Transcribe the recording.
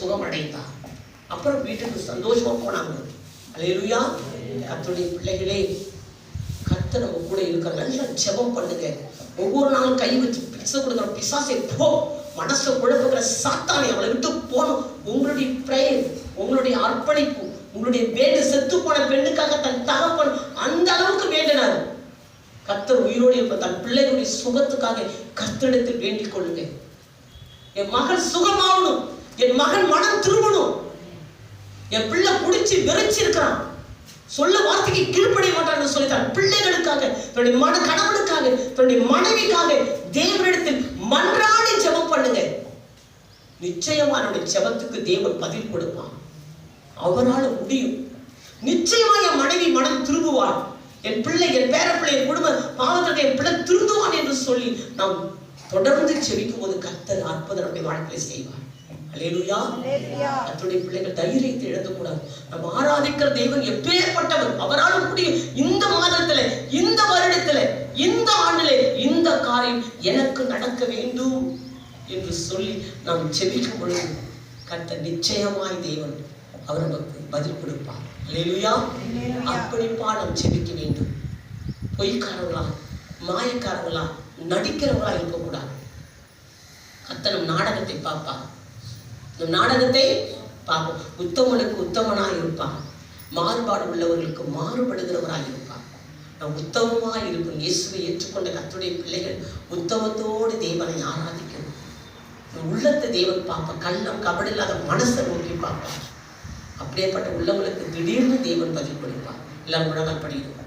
சுகம் அடைந்தார். அப்புறம் வீட்டுக்கு சந்தோஷமா போனாங்க. அல்லேலூயா. கர்த்தருடைய பிள்ளைகளே, கர்த்தர் நம்ம கூட இருக்கிற நல்லா ஜெபம் பண்ணுங்க. ஒவ்வொரு நாளும் கை வச்சு பிசை கொடுக்குற பிசாசை போ, மனசை குழப்புகிற சாத்தானை அவளை விட்டு போகணும். உங்களுடைய பிரேயர், உங்களுடைய அர்ப்பணிப்பு, உங்களுடைய வேண்டு, செத்து போன பெண்ணுக்காக தன் தகப்பன் அந்த அளவுக்கு வேண்டினார். கர்த்தர் உயிரோடு இருப்ப தன் பிள்ளைகளுடைய சுகத்துக்காக கர்த்தரிடத்தில் வேண்டிக் கொள்ளுங்க. என் மகள் சுகமாகணும், என் மகன் மனம் திரும்பணும், என் பிள்ளை பிடிச்சி விரைச்சிருக்கிறான், சொல்ல வார்த்தைக்கு கீழ்ப்படைய மாட்டான்னு சொல்லி தன் பிள்ளைகளுக்காக, தன்னுடைய கணவனுக்காக, தன்னுடைய மனைவிக்காக தேவனிடத்தில் மன்றாடி ஜெபம் பண்ணுங்க. நிச்சயமா நம்முடைய ஜெபத்துக்கு தேவன் பதில் கொடுப்பான். அவரால் முடியும். நிச்சயமா என் மனைவி மனம் திரும்புவார், என் பிள்ளை, என் பேர பிள்ளை, என் குடும்ப பாவத்திற்கு என் பிள்ளை திருந்துவான் என்று சொல்லி நாம் தொடர்ந்து ஜெபிக்கும் போது கர்த்தர் அற்புதம் நம்முடைய வாழ்க்கையை செய்வார். அல்லேலூயா. கர்த்தருடைய பிள்ளைகள் தைரியத்தை இழக்கக்கூடாது. நம்ம ஆராதிக்கிற தெய்வம் எப்பேற்பட்டவர், அவரால் கூடிய இந்த மாதத்துல, இந்த வருடத்துல, இந்த ஆண்டிலே இந்த காரியம் எனக்கு நடக்க வேண்டும் என்று சொல்லி நாம் ஜெபிக்கும் பொழுது கர்த்தர் நிச்சயமாய் தேவன் அவர் நமக்கு பதில் கொடுப்பார். அல்லேலூயா. அப்படிப்பா நாம் ஜெபிக்க வேண்டும். பொய்க்காரங்களா, மாயக்காரங்களா, நடிக்கிறவங்களா இருக்கக்கூடாது. கர்த்தர் நம் நாடகத்தை பார்ப்பா, நம் நாடகத்தை பார்ப்போம். உத்தமனுக்கு உத்தமனாய் இருப்பான், மாறுபாடு உள்ளவர்களுக்கு மாறுபடுகிறவராய் இருப்பான். நாம் உத்தமமாய் இருக்கும். இயேசுவை ஏற்றுக்கொண்ட கர்த்தருடைய பிள்ளைகள் உத்தமத்தோடு தேவனை ஆராதிக்கணும். உள்ளத்தை தேவன் பார்ப்பா, கள்ளம் கபடு இல்லாத மனசை நோக்கி பார்ப்பான். அப்படியேப்பட்ட உள்ளவங்களுக்கு திடீர்னு தேவன் பதில் கொடுப்பார். எல்லாம் முழங்கால் படிக்கணும்.